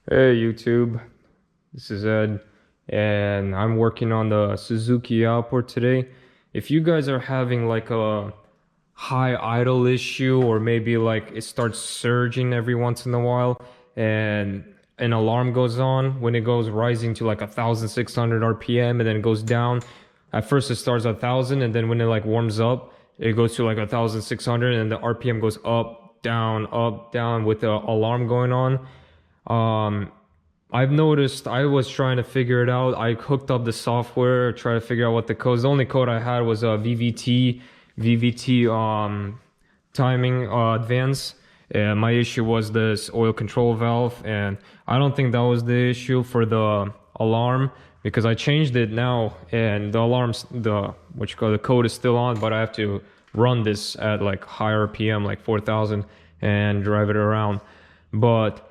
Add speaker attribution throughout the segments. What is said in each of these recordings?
Speaker 1: Hey YouTube, this is Ed, and I'm working on the Suzuki Outboard today. If you guys are having like a high idle issue, or maybe like it starts surging every once in a while, and an alarm goes on when it goes rising to like 1,600 RPM, and then it goes down. At first it starts at 1,000, and then when it like warms up, it goes to like 1,600, and the RPM goes up, down with the alarm going on. Um, I've noticed I was trying to figure it out. I hooked up the software, try to figure out what the code. The only code I had was a VVT timing advance. And my issue was this oil control valve, and I don't think that was the issue for the alarm because I changed it now, and the alarms, the what you call the code is still on, but I have to run this at like higher RPM, like 4,000, and drive it around. But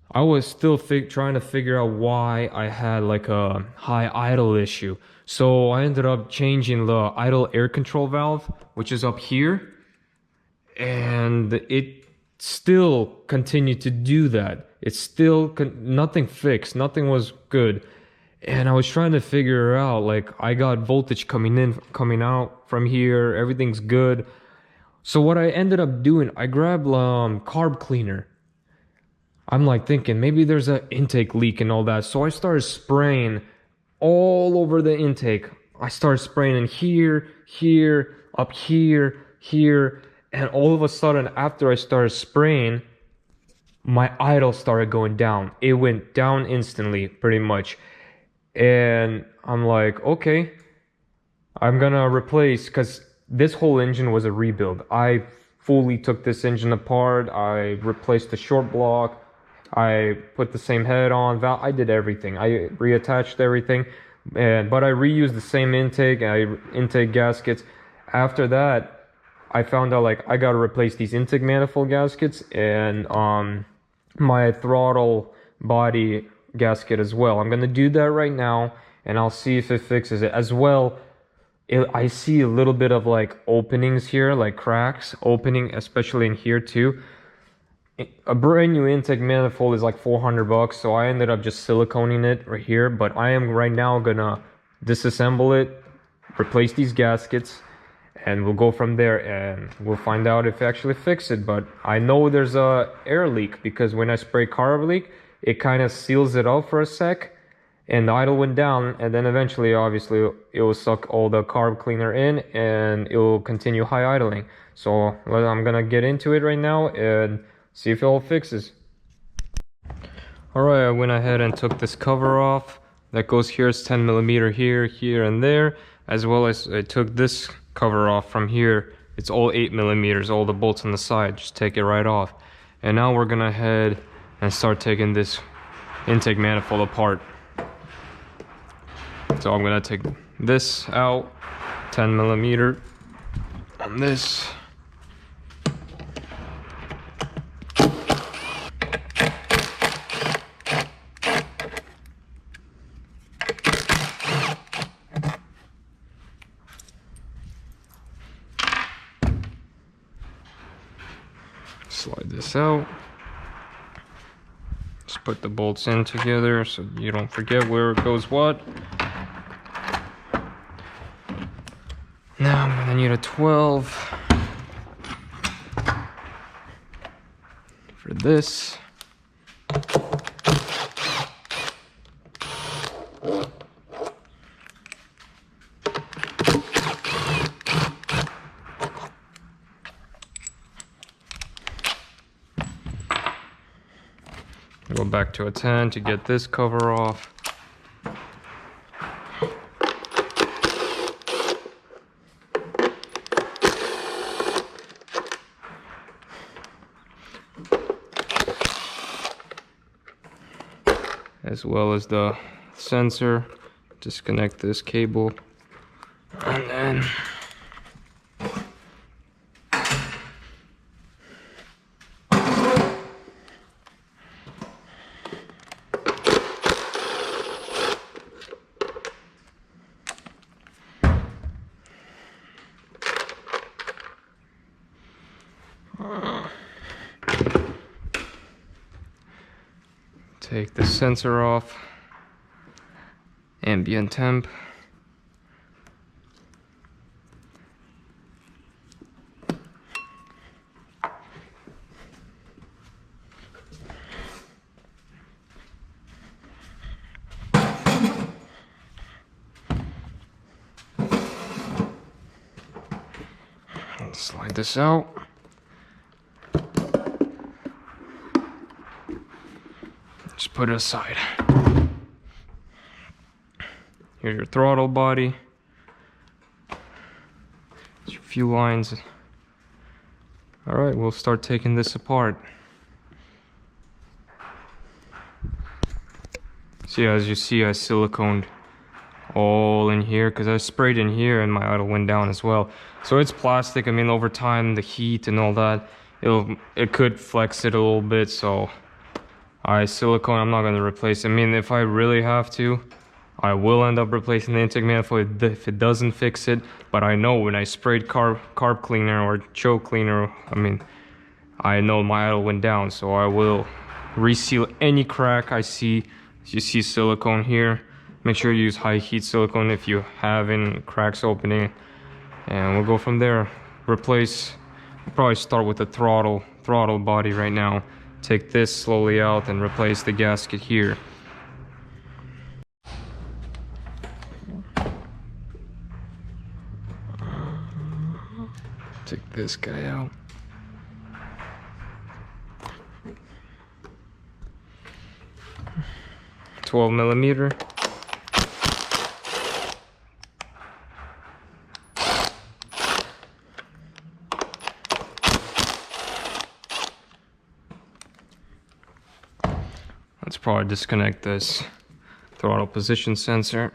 Speaker 1: I was still trying to figure out why I had like a high idle issue. So I ended up changing the idle air control valve, which is up here, and it still continued to do that. It's still nothing fixed, nothing was good. And I was trying to figure out, like, I got voltage coming in, coming out from here, everything's good. So what I ended up doing, I grabbed carb cleaner. I'm like thinking maybe there's an intake leak and all that. So I started spraying all over the intake. I started spraying in here, here, up here, here. And all of a sudden, after I started spraying, my idle started going down. It went down instantly, pretty much. And I'm like, okay, I'm gonna replace, because this whole engine was a rebuild. I fully took this engine apart. I replaced the short block. I put the same head on, valve. I did everything. I reattached everything, but I reused the same intake gaskets. After that, I found out like I gotta replace these intake manifold gaskets and my throttle body gasket as well. I'm gonna do that right now, and I'll see if it fixes it as well. I see a little bit of like openings here, like cracks opening, especially in here too. A brand new intake manifold is like 400 bucks, so I ended up just siliconing it right here. But I am right now gonna disassemble it, replace these gaskets, and we'll go from there, and we'll find out if it actually fix it. But I know there's a air leak because when I spray carb leak, it kind of seals it up for a sec, and the idle went down, and then eventually, obviously, it will suck all the carb cleaner in, and it will continue high idling. So I'm gonna get into it right now and see if it all fixes. Alright, I went ahead and took this cover off. That goes here, it's 10 millimeter here, here, and there. As well as I took this cover off from here. It's all 8 millimeters, all the bolts on the side. Just take it right off. And now we're gonna head and start taking this intake manifold apart. So I'm gonna take this out, 10 millimeter on this. Slide this out. Just put the bolts in together so you don't forget where it goes what. Now I'm gonna need a 12 for this. Go back to a 10 to get this cover off. As well as the sensor. Disconnect this cable, and then Take the sensor off. Ambient temp. Slide this out. Just put it aside. Here's your throttle body. There's your few lines. Alright, we'll start taking this apart. So yeah, as you see, I siliconed all in here because I sprayed in here and my idle went down as well. So it's plastic. I mean, over time, the heat and all that, it could flex it a little bit. So I silicone. I'm not going to replace it. I mean, if I really have to, I will end up replacing the intake manifold if it doesn't fix it. But I know when I sprayed carb cleaner or choke cleaner, I mean, I know my idle went down. So I will reseal any crack I see. As you see silicone here. Make sure you use high heat silicone if you have any cracks opening, and we'll go from there. Replace. We'll probably start with the throttle body right now. Take this slowly out and replace the gasket here. Take this guy out. $12mm. Let's probably disconnect this throttle position sensor.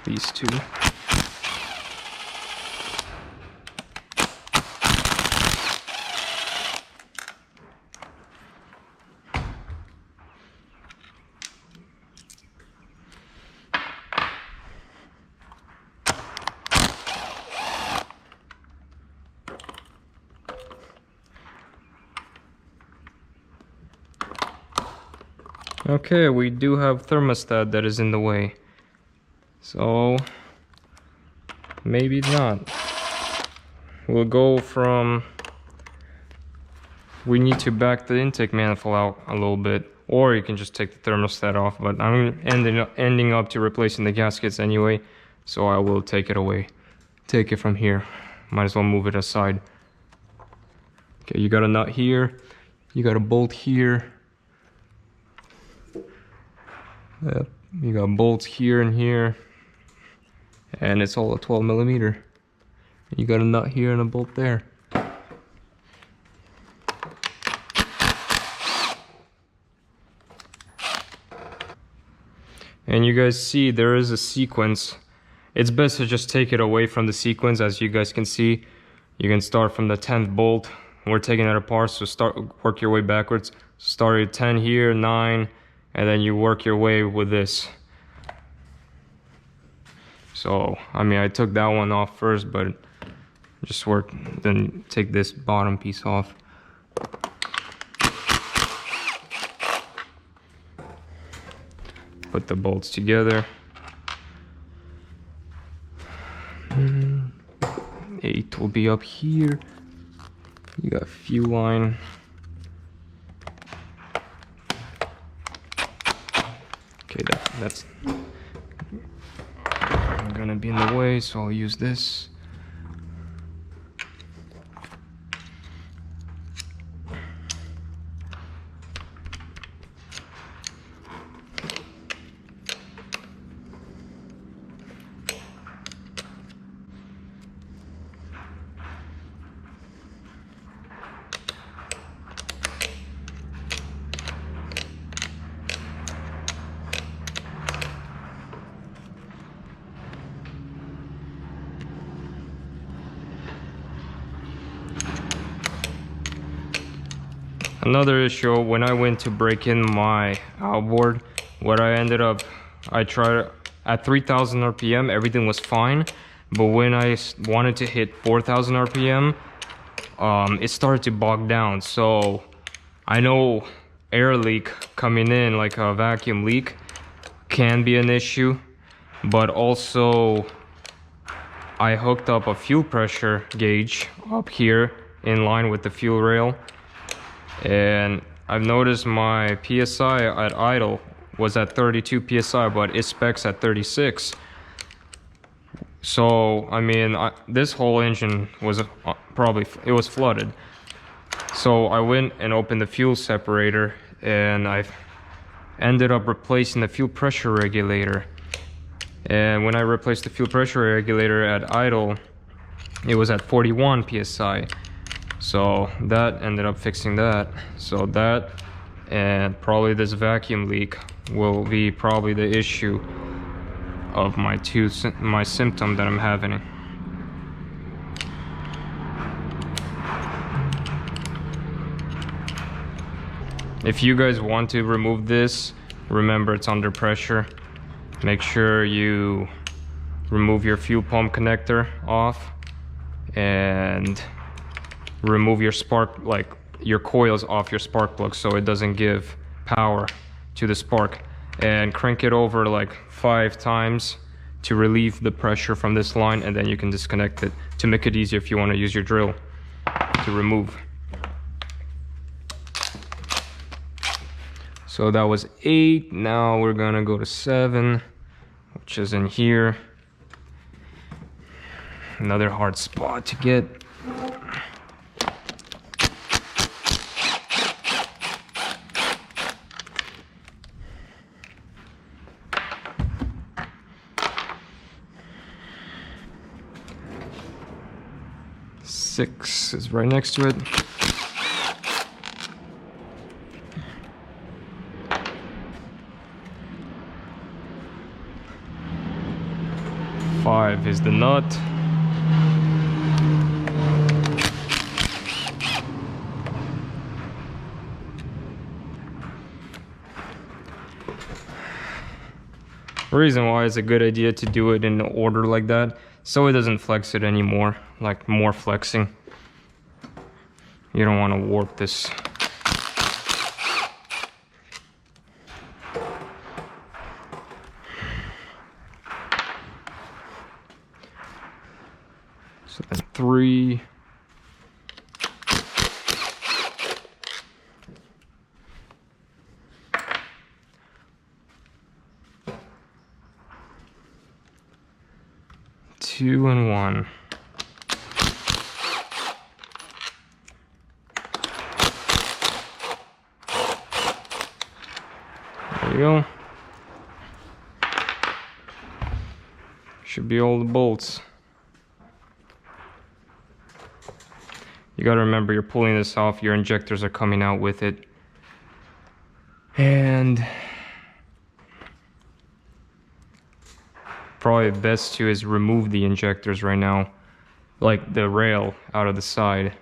Speaker 1: These two. Okay, we do have thermostat that is in the way, so maybe not. We'll go from, we need to back the intake manifold out a little bit, or you can just take the thermostat off, but I'm ending up to replacing the gaskets anyway, so I will take it away. Take it from here. Might as well move it aside. Okay, you got a nut here, you got a bolt here. You got bolts here and here, and it's all a 12mm. You got a nut here and a bolt there. And you guys see there is a sequence. It's best to just take it away from the sequence. As you guys can see, you can start from the 10th bolt. We're taking it apart, so work your way backwards. Start at 10 here, 9, and then you work your way with this. So, I mean, I took that one off first, but just work, then take this bottom piece off. Put the bolts together. 8 will be up here. You got fuel line. Okay, that's gonna be in the way, so I'll use this. Another issue, when I went to break in my outboard, I tried at 3000 RPM, everything was fine. But when I wanted to hit 4000 RPM, it started to bog down. So I know air leak coming in, like a vacuum leak, can be an issue, but also I hooked up a fuel pressure gauge up here in line with the fuel rail, and I've noticed my PSI at idle was at 32 PSI, but it specs at 36. So, I mean, this whole engine was it was flooded. So I went and opened the fuel separator, and I ended up replacing the fuel pressure regulator. And when I replaced the fuel pressure regulator at idle, it was at 41 PSI. So that ended up fixing that. So that and probably this vacuum leak will be probably the issue of my symptom that I'm having. If you guys want to remove this, remember it's under pressure. Make sure you remove your fuel pump connector off and remove your your coils off your spark plug so it doesn't give power to the spark, and crank it over like 5 times to relieve the pressure from this line, and then you can disconnect it to make it easier if you want to use your drill to remove. So that was 8. Now we're gonna go to 7, which is in here. Another hard spot to get. Six is right next to it. Five is the nut. The reason why it's a good idea to do it in order like that, so it doesn't flex it anymore, like more flexing. You don't want to warp this. So then 3. Two and 1. There you go. Should be all the bolts. You gotta remember, you're pulling this off, your injectors are coming out with it. And probably best to is remove the injectors right now, like the rail out of the side.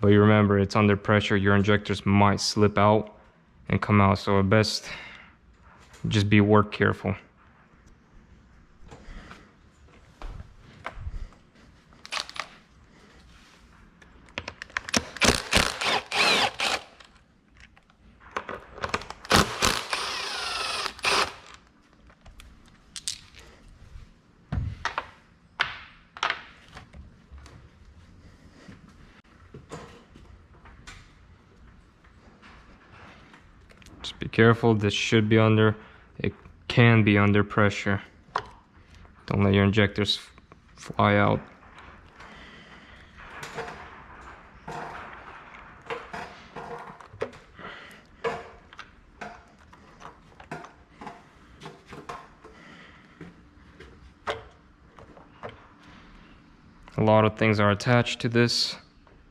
Speaker 1: But you remember, it's under pressure, your injectors might slip out and come out, so at best just be work careful. Just be careful, this should be under, it can be under pressure. Don't let your injectors fly out. A lot of things are attached to this.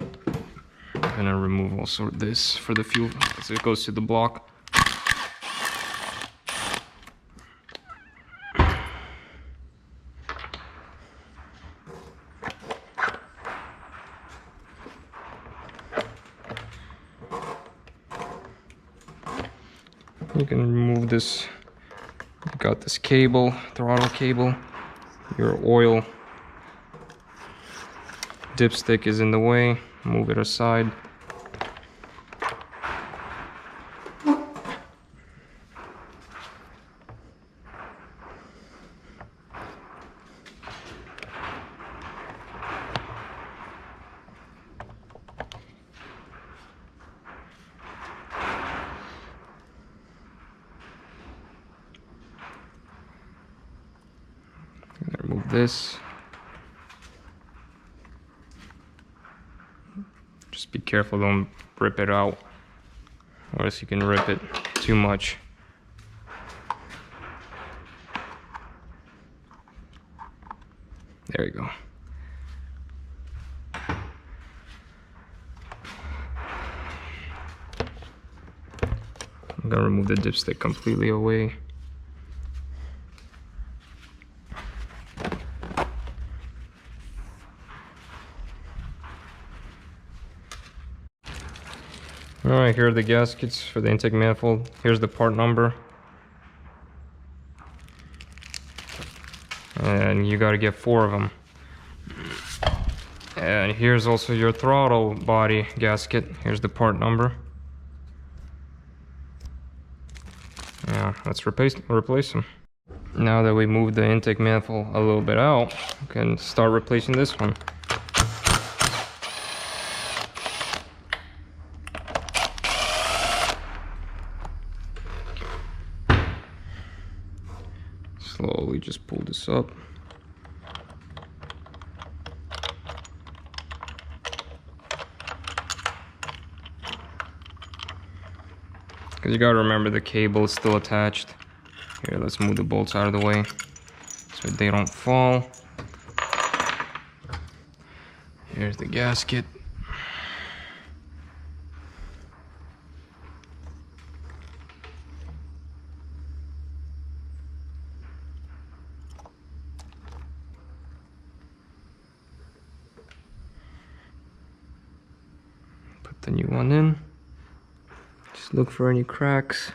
Speaker 1: I'm gonna remove also this for the fuel as it goes to the block. You can remove this. You got this cable, throttle cable, your oil. dipstick is in the way. Move it aside. Remove this. Just be careful, don't rip it out, or else you can rip it too much. There you go. I'm gonna remove the dipstick completely away. Alright, here are the gaskets for the intake manifold. Here's the part number. And you gotta get 4 of them. And here's also your throttle body gasket. Here's the part number. Yeah, let's replace them. Now that we moved the intake manifold a little bit out, we can start replacing this one. Slowly just pull this up. Because you gotta remember the cable is still attached. Here, let's move the bolts out of the way so they don't fall. Here's the gasket. Put the new one in. Just look for any cracks.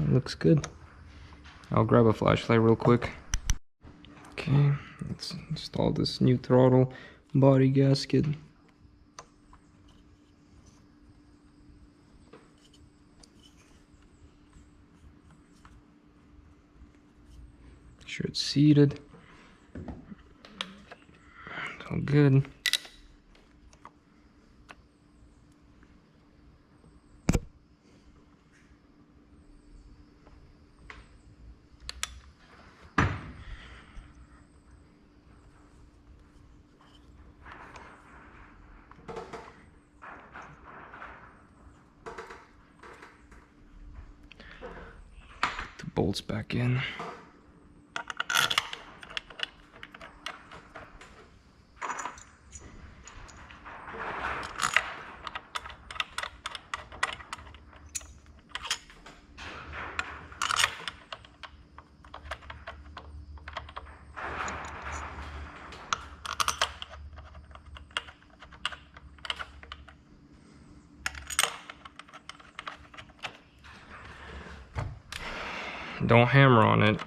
Speaker 1: Looks good. I'll grab a flashlight real quick. Okay, let's install this new throttle body gasket. Make sure it's seated. It's all good. Put the bolts back in. Don't hammer on it.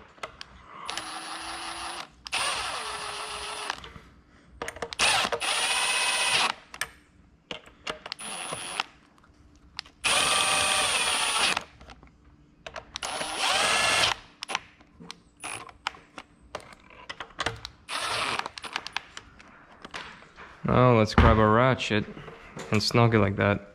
Speaker 1: Now let's grab a ratchet and snug it like that.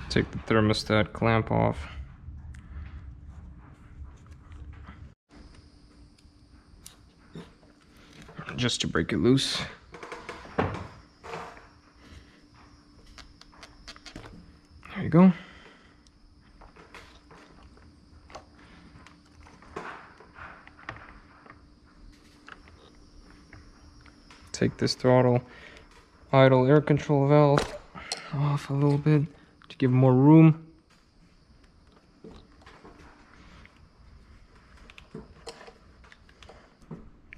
Speaker 1: Take the thermostat clamp off. Just to break it loose. There you go. take this throttle idle air control valve off a little bit to give more room.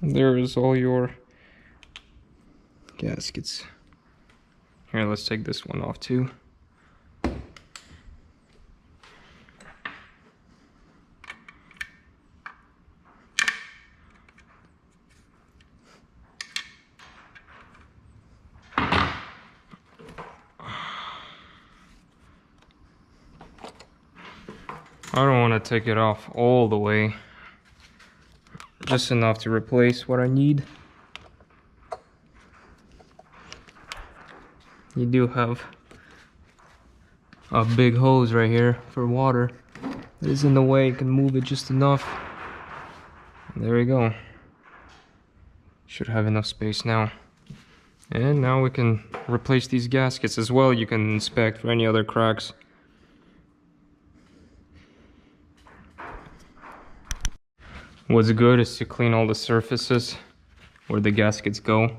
Speaker 1: There is all your gaskets. Here, let's take this one off too. I don't want to take it off all the way, just enough to replace what I need. You do have a big hose right here for water that is in the way. You can move it just enough. And there we go. Should have enough space now. And now we can replace these gaskets as well. You can inspect for any other cracks. What's good is to clean all the surfaces where the gaskets go.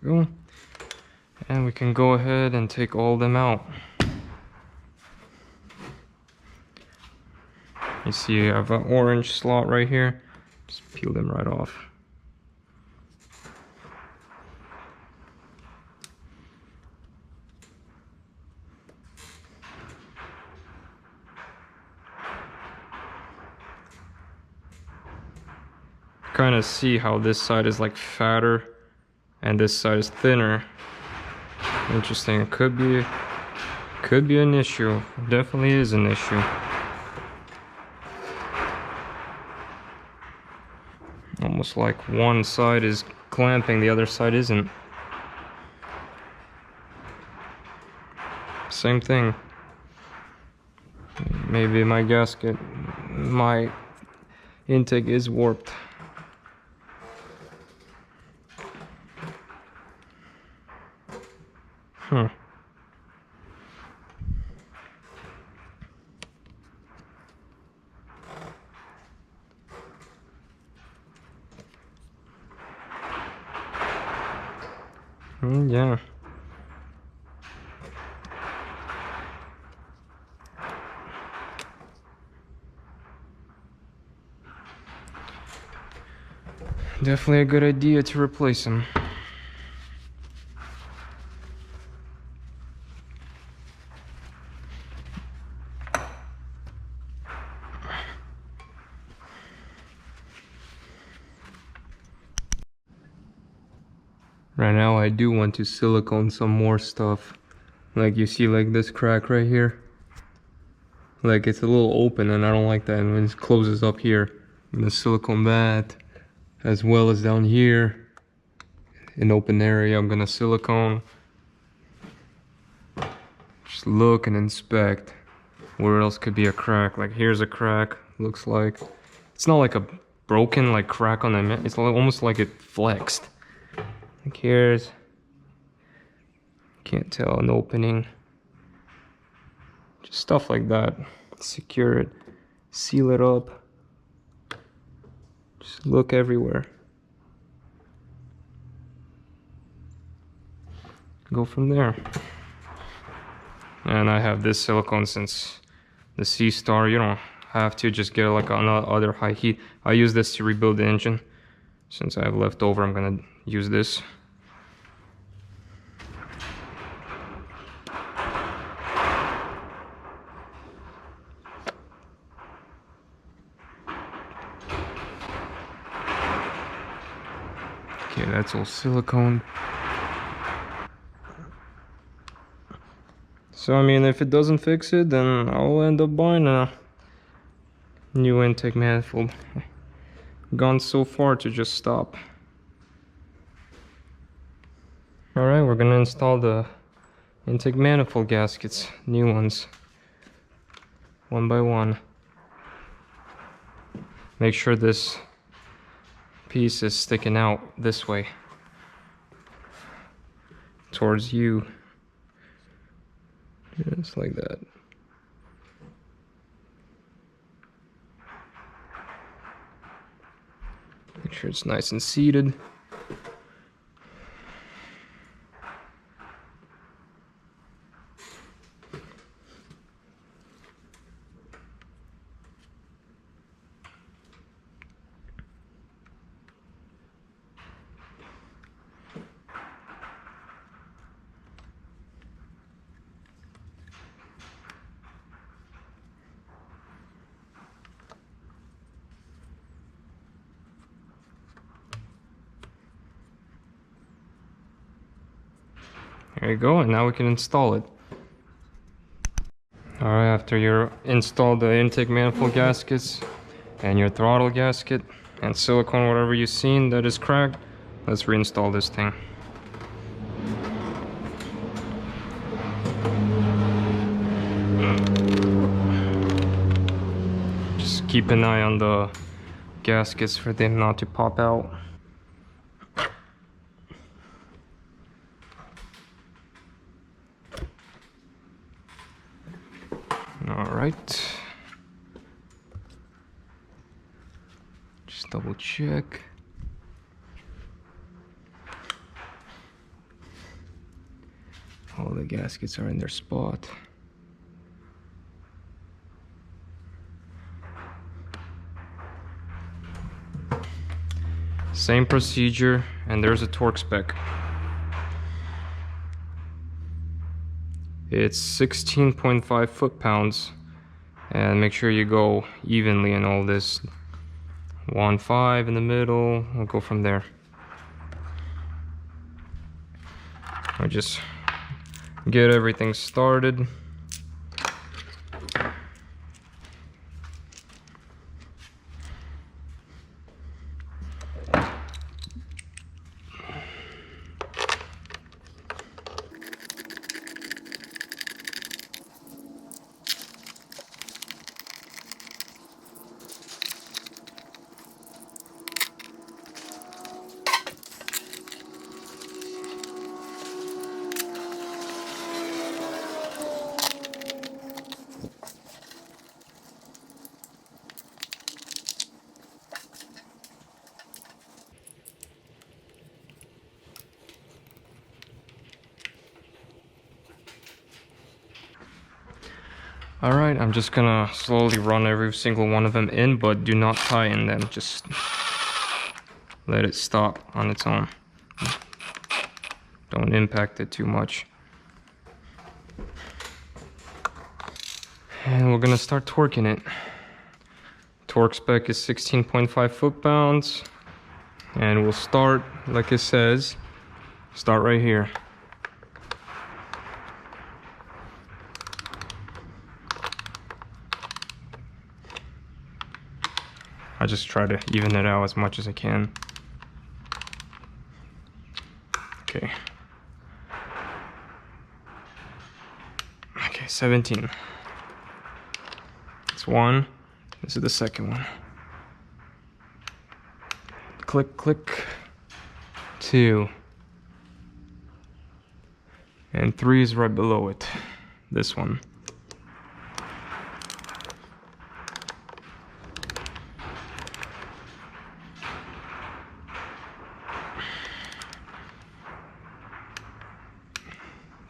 Speaker 1: Go. And we can go ahead and take all of them out. You see I have an orange slot right here. Just peel them right off. Kind of see how this side is like fatter and this side is thinner. Interesting. It could be an issue. Definitely is an issue. Almost like one side is clamping, the other side isn't. Same thing. Maybe my gasket, my intake is warped. Huh. Yeah. Definitely a good idea to replace them. Right now I do want to silicone some more stuff. Like you see like this crack right here. Like it's a little open and I don't like that, and when it closes up here, I'm gonna silicone that. As well as down here, in open area, I'm gonna silicone. Just look and inspect where else could be a crack. Like here's a crack, looks like. It's not like a broken like crack on the, it's almost like it flexed. Like here's, can't tell, an opening. Just stuff like that. Secure it, seal it up. Just look everywhere. Go from there. And I have this silicone since the C-Star. You don't have to, just get like another high heat. I use this to rebuild the engine. Since I have leftover, I'm gonna use this. Okay, that's all silicone. So I mean, if it doesn't fix it, then I'll end up buying a new intake manifold. Gone so far to just stop. Alright, we're gonna install the intake manifold gaskets, new ones, one by one. Make sure this piece is sticking out this way towards you, just like that. Make sure it's nice and seated. There you go, and now we can install it. Alright, after you install the intake manifold gaskets and your throttle gasket and silicone, whatever you've seen that is cracked, let's reinstall this thing. Just keep an eye on the gaskets for them not to pop out. Alright, just double check. All the gaskets are in their spot. Same procedure, and there's a torque spec. It's 16.5 foot-pounds, and make sure you go evenly in all this. 1.5 in the middle, we'll go from there. I'll just get everything started. Alright, I'm just gonna slowly run every single one of them in, but do not tighten them, just let it stop on its own. Don't impact it too much. And we're gonna start torquing it. Torque spec is 16.5 foot-pounds, and we'll start, like it says, start right here. I just try to even it out as much as I can. Okay. Okay, 17. It's one. This is the second one. Click, click. 2. And 3 is right below it. This one.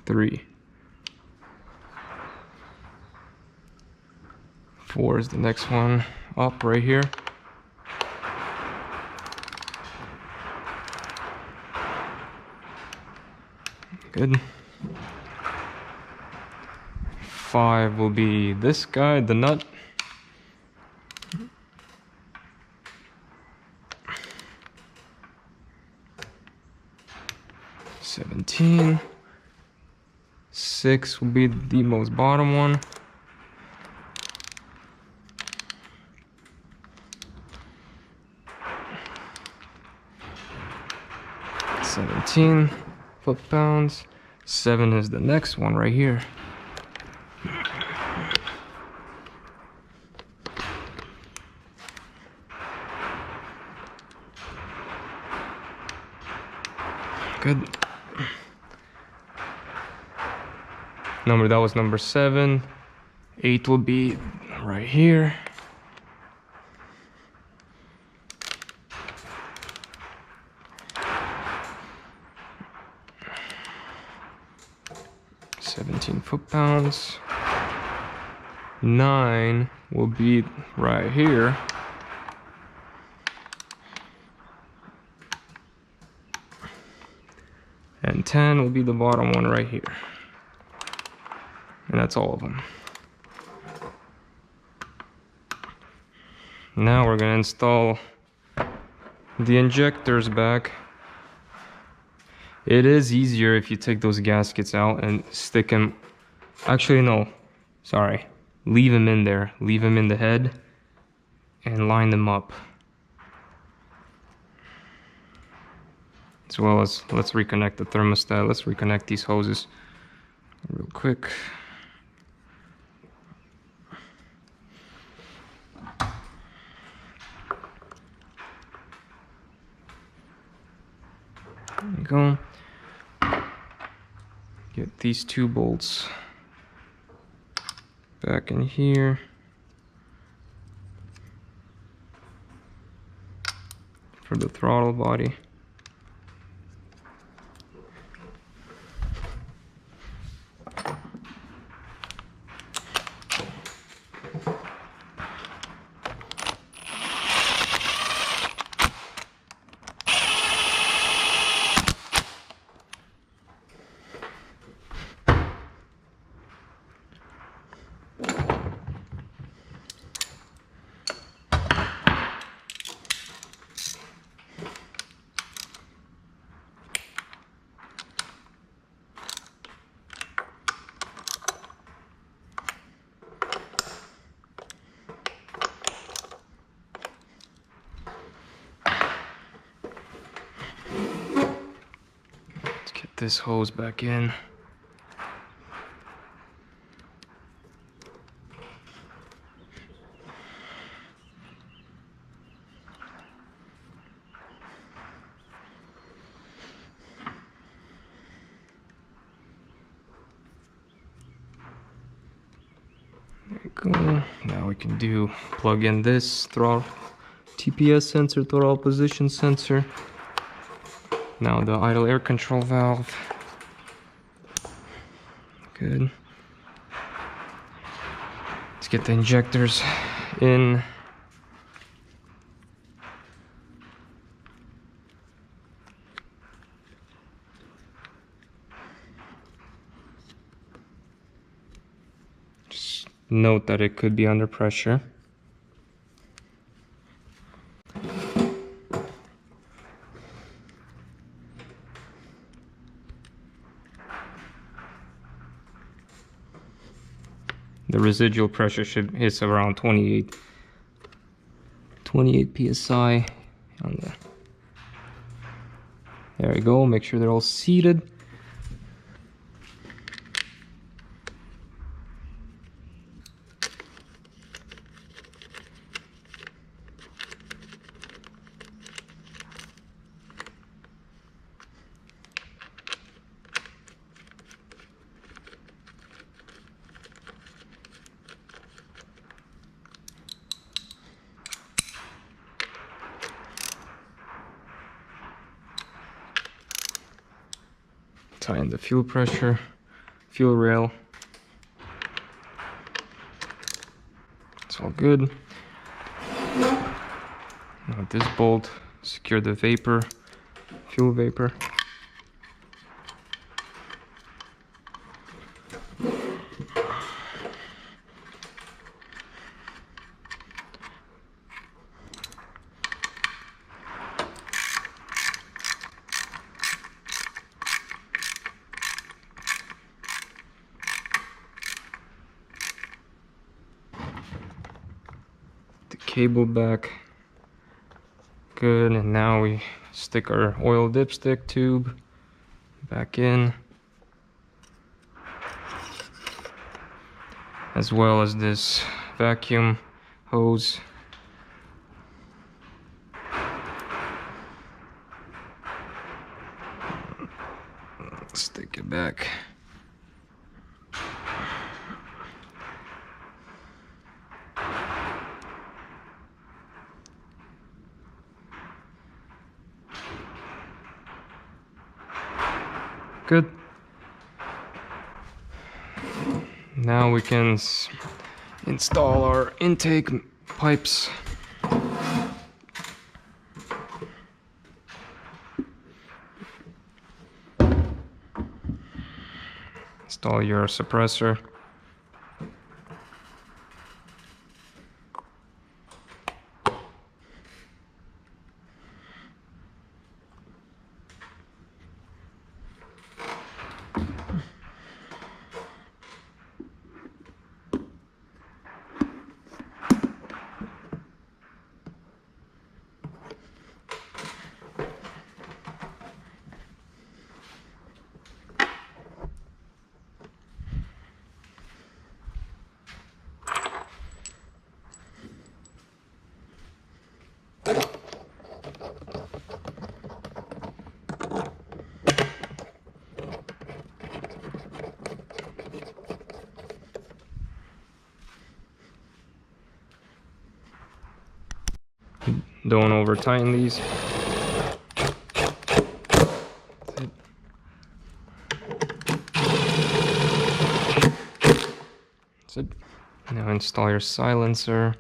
Speaker 1: Three. 4 is the next one up right here. Good. 5 will be this guy, the nut. 16. 6 will be the most bottom one. 17 foot-pounds. 7 is the next one right here. Good. That was number 7. 8 will be right here. £17 foot-pounds. 9 will be right here. And 10 will be the bottom one right here. And that's all of them. Now we're gonna install the injectors back. It is easier if you take those gaskets out and stick them. Actually, no, sorry. Leave them in there. Leave them in the head and line them up. As well as, let's reconnect the thermostat. Let's reconnect these hoses real quick. There you go. Get these 2 bolts back in here. For the throttle body. This hose back in. There you go. Now we can plug in this throttle TPS sensor, throttle position sensor. Now the idle air control valve. Good. Let's get the injectors in. Just note that it could be under pressure. The residual pressure is around 28 psi on the. There we go. Make sure they're all seated. Tie in the fuel pressure, fuel rail. It's all good. Now with this bolt, secure the fuel vapor. cable back. Good, and now we stick our oil dipstick tube back in, as well as this vacuum hose. Stick it back. Good. Now we can install our intake pipes. Install your suppressor. Don't over tighten these. That's it. Now install your silencer.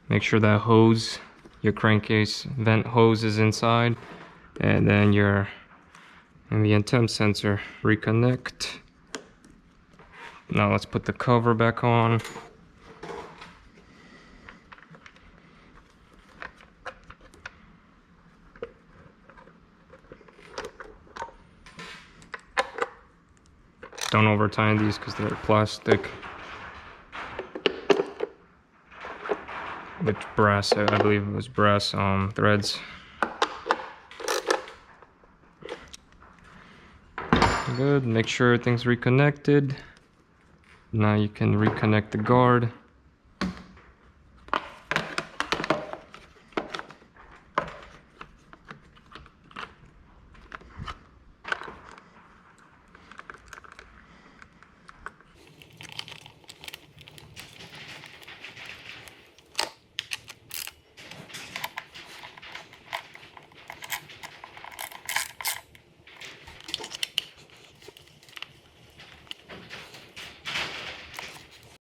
Speaker 1: Make sure that hose, your crankcase vent hose is inside, and then your ambient temp sensor reconnect. Now let's put the cover back on. Don't over tighten these because they're plastic. With brass, I believe it was brass threads. Good, make sure everything's reconnected. Now you can reconnect the guard.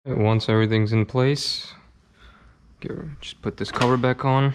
Speaker 1: Once everything's in place, just put this cover back on.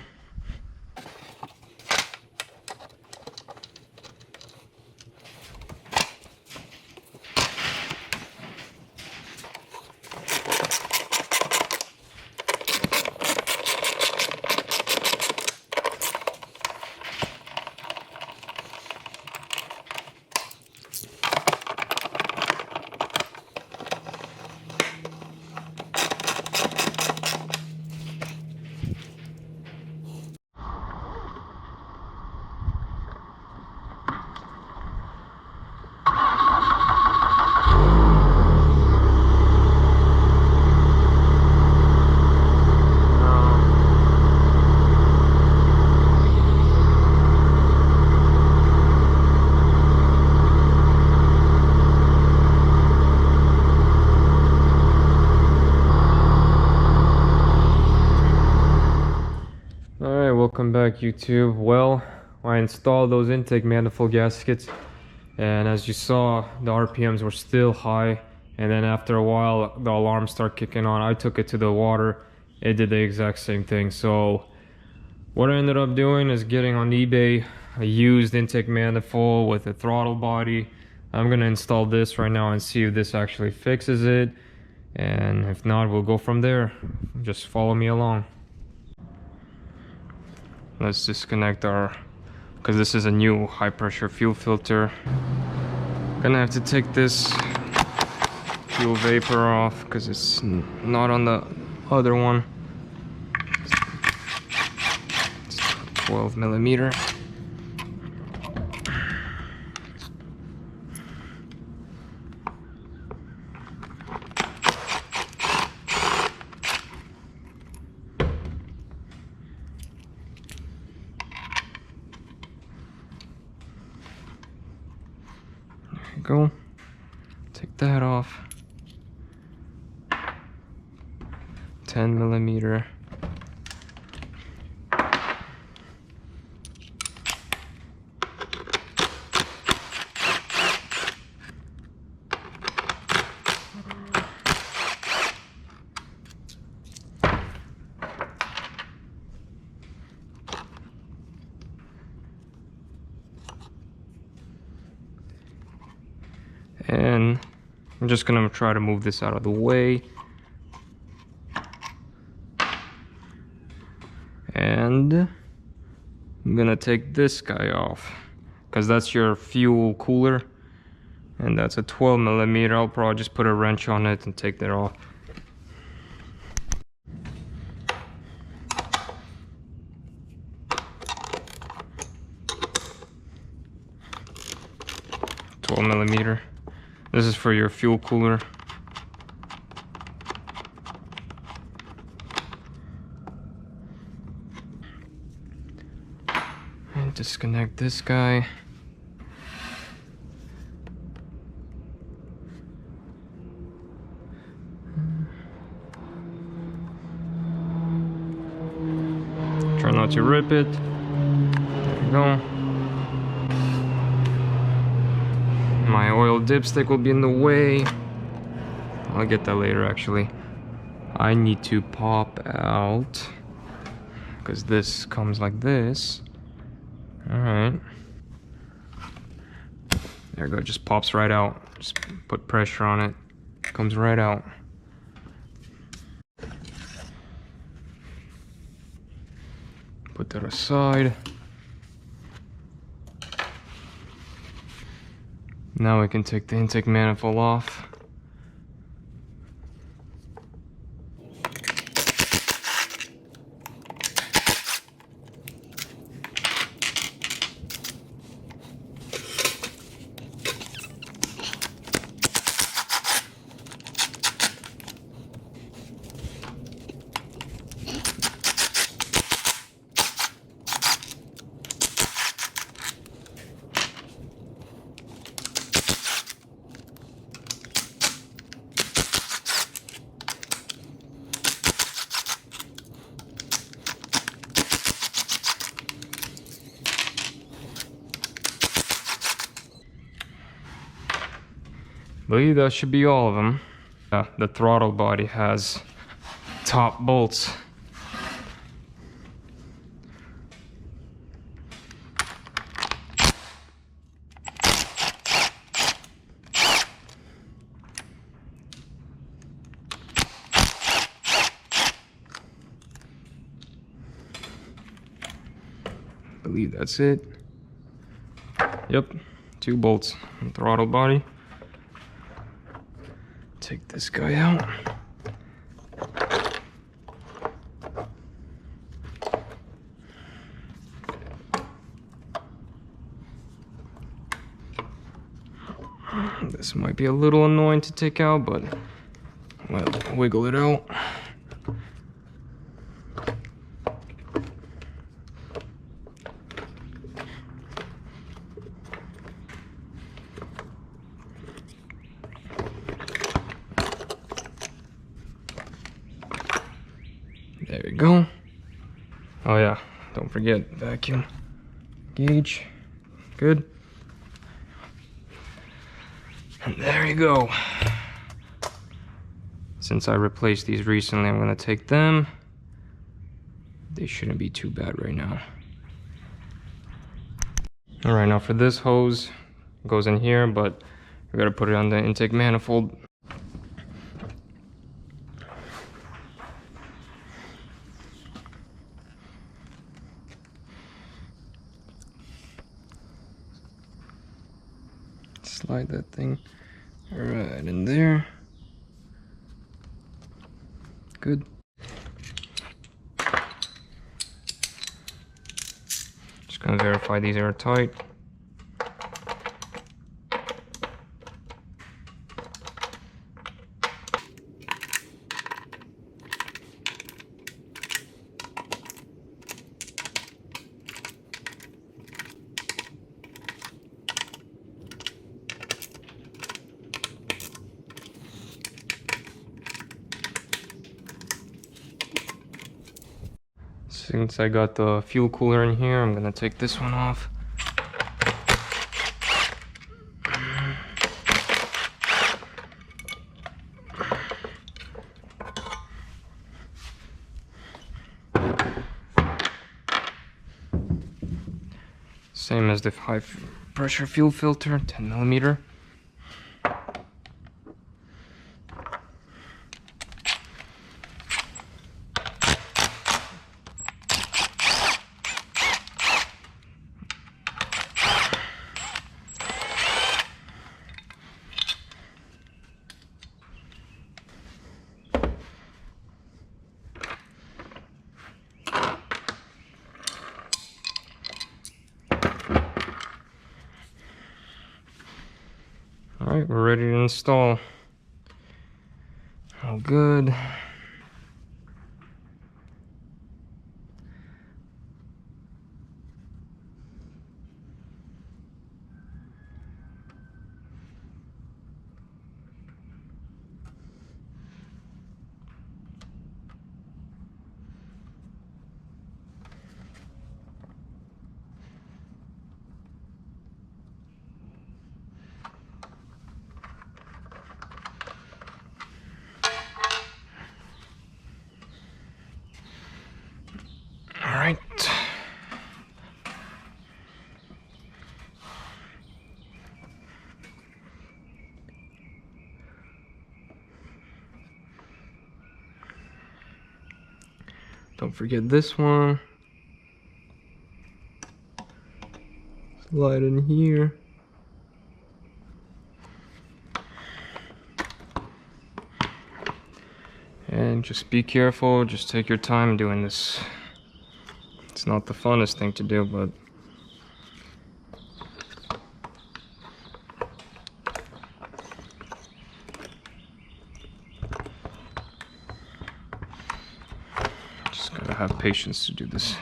Speaker 1: Welcome back, YouTube. Well, I installed those intake manifold gaskets And as you saw, the RPMs were still high, and then after a while the alarm started kicking on. I took it to the water, it did the exact same thing. So what I ended up doing is getting on eBay a used intake manifold with a throttle body. I'm gonna install this right now and see if this actually fixes it, and if not, we'll go from there. Just follow me along. Let's disconnect our, because this is a new high pressure fuel filter. Gonna have to take this fuel vapor off because it's not on the other one. It's 12 millimeter. Go. Take that off. 10 millimeter. And I'm just gonna try to move this out of the way. And I'm gonna take this guy off because that's your fuel cooler, and that's a 12 millimeter. I'll probably just put a wrench on it and take that off. $12mm. This is for your fuel cooler. And disconnect this guy. Try not to rip it. There we go. My oil dipstick will be in the way. I'll get that later actually. I need to pop out because this comes like this. Alright. There we go, just pops right out. Just put pressure on it. Comes right out. Put that aside. Now we can take the intake manifold off. I believe that should be all of them. The throttle body has top bolts. I believe that's it. Yep, 2 bolts on throttle body. Take this guy out. This might be a little annoying to take out, but well, wiggle it out. There we go. Oh yeah, don't forget vacuum gauge. Good. And there you go. Since I replaced these recently, I'm gonna take them. They shouldn't be too bad right now. All right, now for this hose, it goes in here, but we gotta put it on the intake manifold. Slide that thing right in there. Good. Just gonna verify these are tight. Since I got the fuel cooler in here, I'm gonna take this one off. Same as the high pressure fuel filter, 10 millimeter. Alright, we're ready to install. All good. Alright. Don't forget this one. Slide in here. And just be careful, just take your time doing this. It's not the funnest thing to do, but just gotta have patience to do this.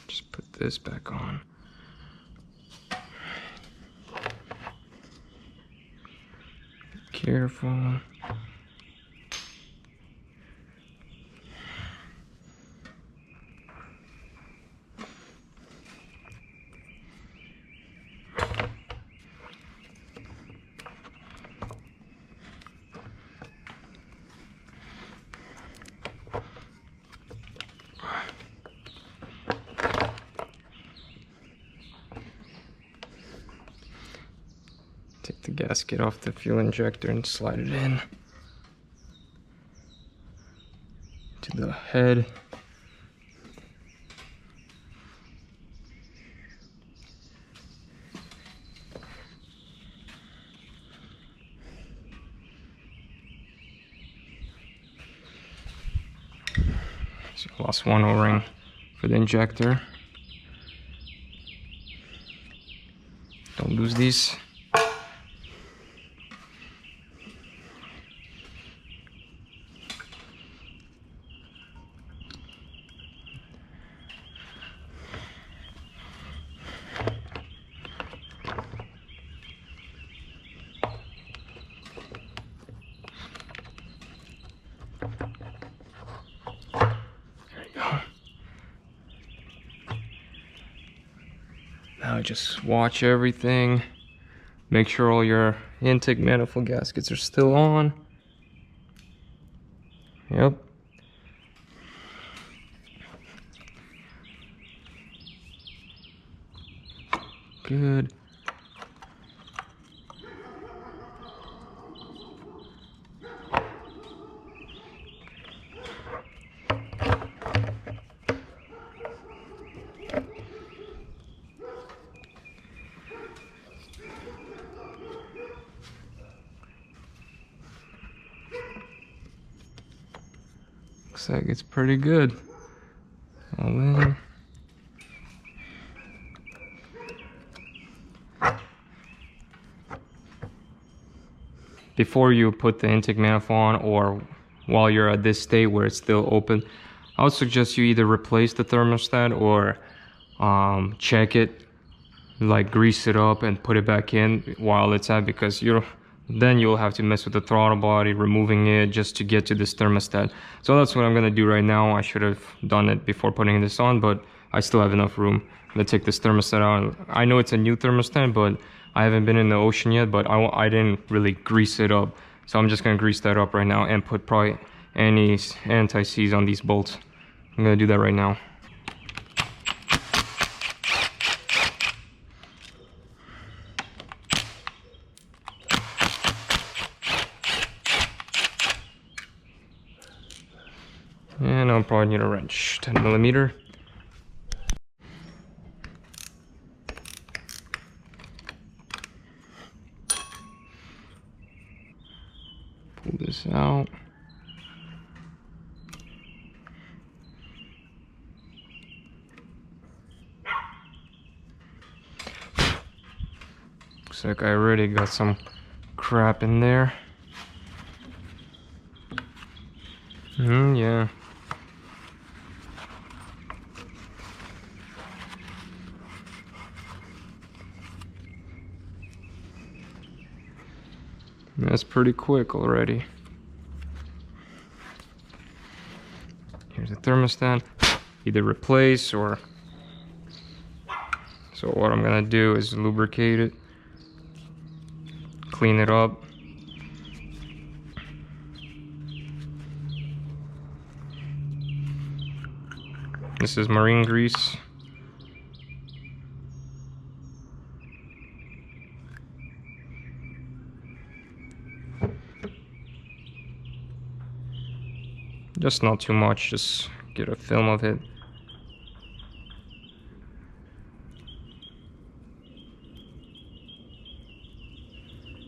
Speaker 1: Just put this back on. Be careful. Take the gasket off the fuel injector and slide it in to the head. So I lost one O-ring for the injector. Don't lose these. Now just watch everything. Make sure all your intake manifold gaskets are still on. Yep. Good. Looks like it's pretty good. All in. Before you put the intake manifold on, or while you're at this state where it's still open, I would suggest you either replace the thermostat or check it, like grease it up and put it back in while it's at, because then you'll have to mess with the throttle body, removing it just to get to this thermostat. So that's what I'm gonna do right now. I should have done it before putting this on, but I still have enough room. I'm gonna take this thermostat out. I know it's a new thermostat, but I haven't been in the ocean yet, but I didn't really grease it up. So I'm just gonna grease that up right now and put probably any anti-seize on these bolts. I'm gonna do that right now. And I'll probably need a wrench, 10mm. Pull this out. Looks like I already got some crap in there. Yeah. That's pretty quick already. Here's the thermostat. Either replace or... So what I'm gonna do is lubricate it, clean it up. This is marine grease. Just not too much, just get a film of it.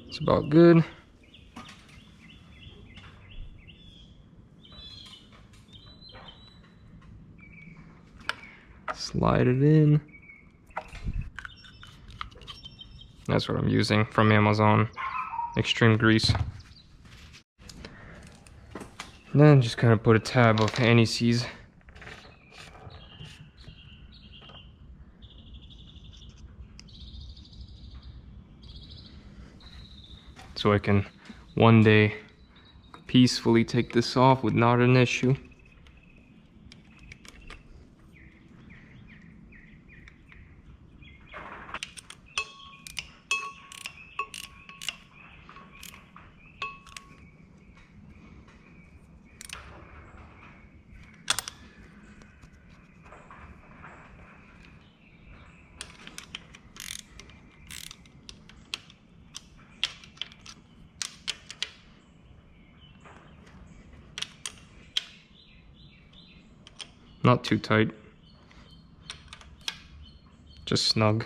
Speaker 1: It's about good. Slide it in. That's what I'm using from Amazon. Extreme grease. Then just kind of put a tab of anti-seize. So I can one day peacefully take this off with not an issue. Not too tight, just snug.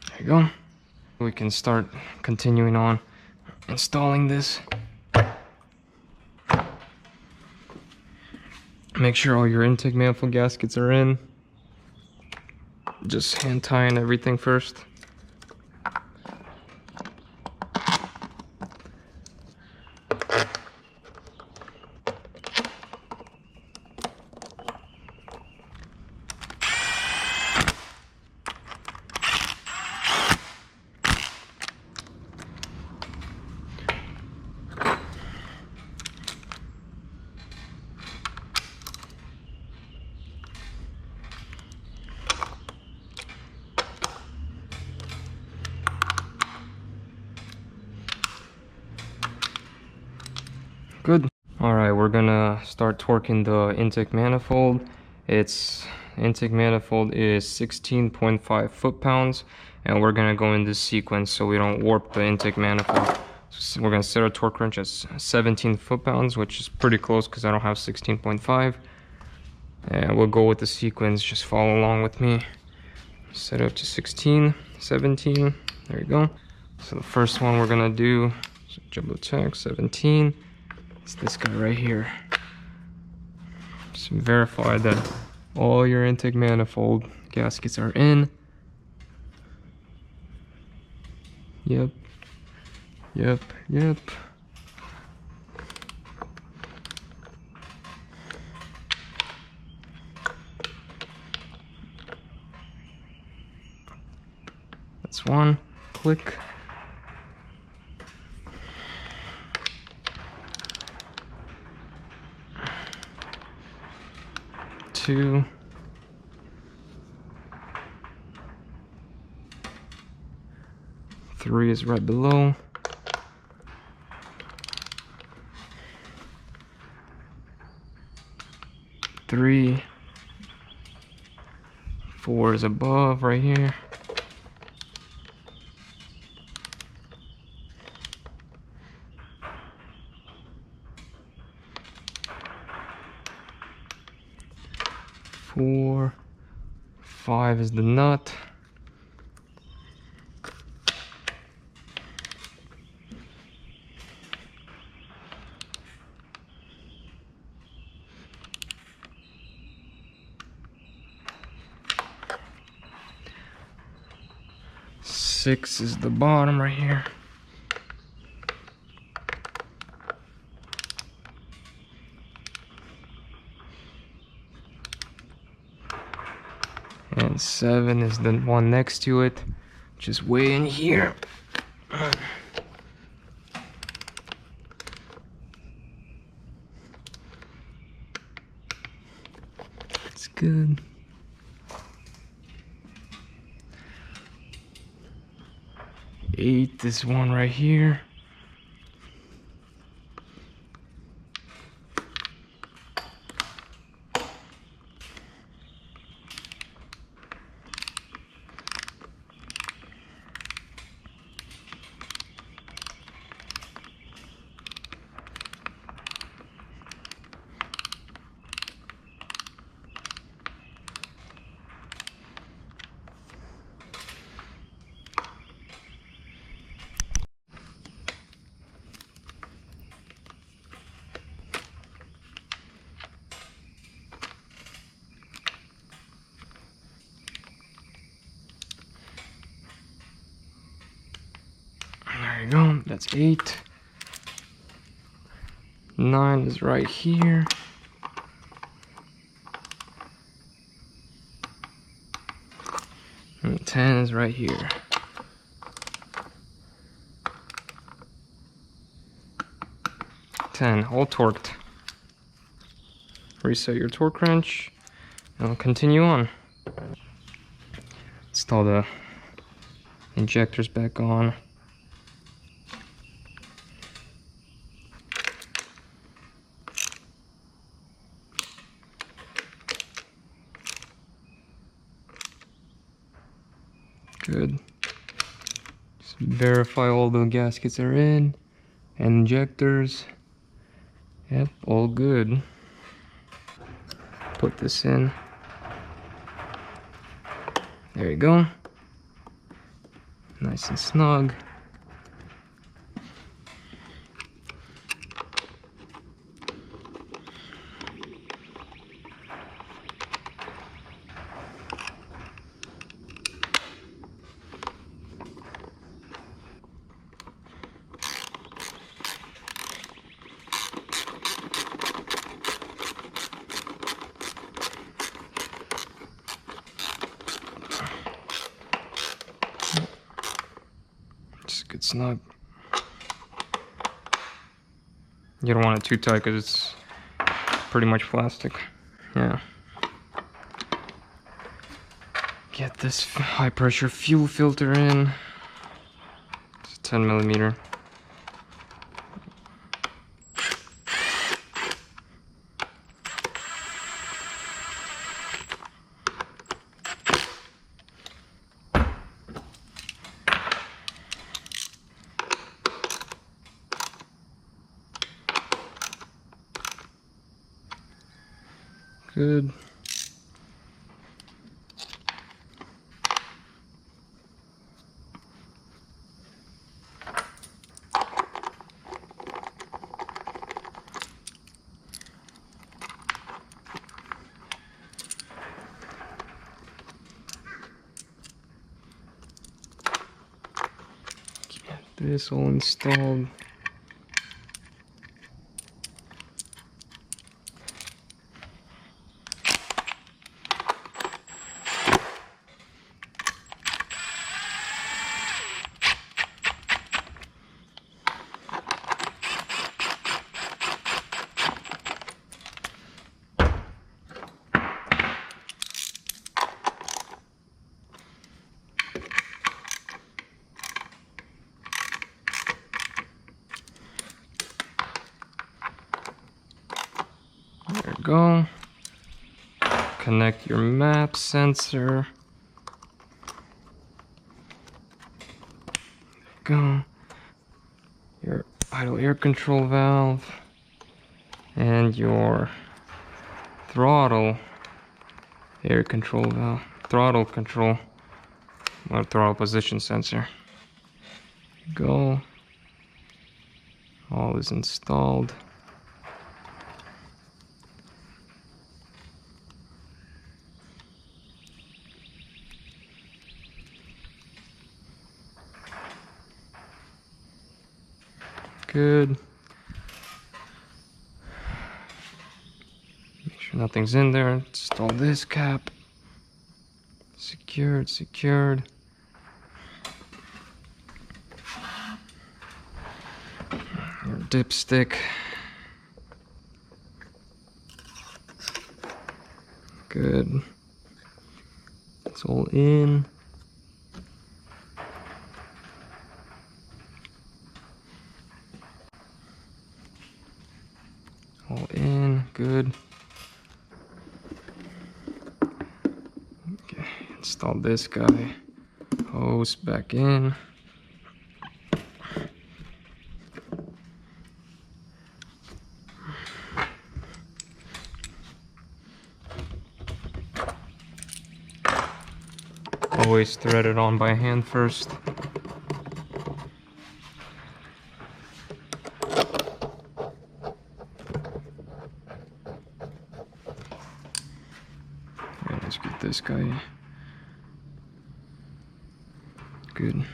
Speaker 1: There you go. We can start continuing on. installing this. Make sure all your intake manifold gaskets are in. Just hand tying everything first. Good. Alright, we're gonna start torquing the intake manifold. Its intake manifold is 16.5 foot-pounds, and we're gonna go in this sequence so we don't warp the intake manifold. So we're gonna set our torque wrench at 17 foot-pounds, which is pretty close because I don't have 16.5. And we'll go with the sequence, just follow along with me. Set it up to 16, 17, there you go. So the first one we're gonna do, so jumbo tech 17. It's this guy right here. Just verify that all your intake manifold gaskets are in. Yep. Yep. Yep. That's one. Click. 2. 3 is right below. 3. 4 is above right here. 4. 5 is the nut. 6 is the bottom right here. And 7 is the one next to it, just way in here. It's good. 8, this one right here. There you go, that's 8. 9 is right here. And 10 is right here. All torqued. Reset your torque wrench, and we'll continue on. Install the injectors back on. Good. Just verify all the gaskets are in, and injectors. Yep, all good. Put this in. There you go. Nice and snug. make it snug. You don't want it too tight because it's pretty much plastic. Yeah. Get this high pressure fuel filter in. It's 10 millimeter. Good. Get this all installed. There you go. Connect your map sensor. There you go. Your idle air control valve and your throttle air control valve, throttle control, or throttle position sensor. There you go. All is installed. Good. Make sure nothing's in there. Install this cap. Secured, secured. Your dipstick. Good. It's all in. All in, good. Okay, install this guy. Hose back in. Always thread it on by hand first. Let's get this guy. Good.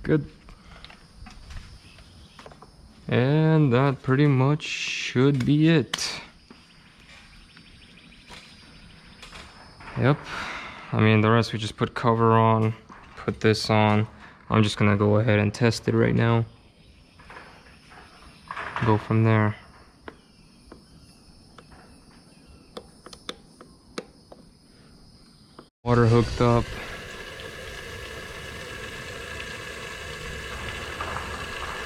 Speaker 1: Good. And that pretty much should be it. Yep. I mean, the rest we just put cover on, put this on. I'm just gonna go ahead and test it right now. Go from there. Water hooked up.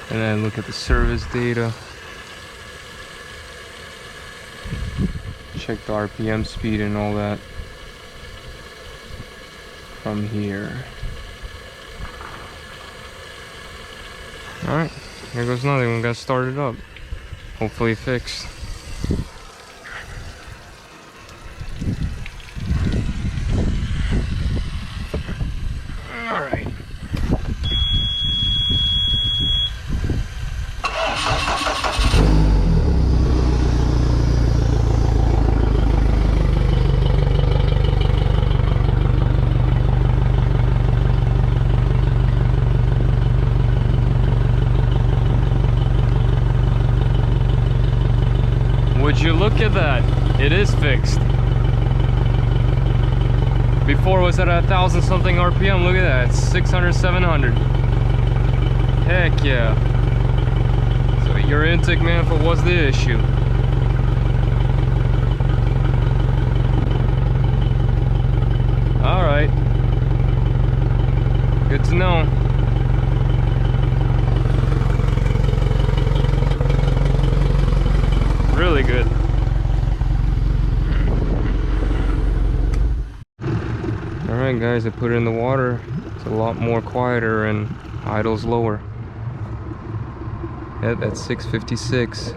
Speaker 1: And then look at the service data. Check the RPM speed and all that from here. All right. There goes nothing. We gotta start it up. Hopefully fixed. Alright. Would you look at that? It is fixed. Before it was at 1,000 something RPM. Look at that. It's 600, 700. Heck yeah. So your intake manifold was the issue. Alright. Good to know. Really good. Alright guys, I put it in the water. It's a lot more quieter and idles lower. Yeah, that's 656.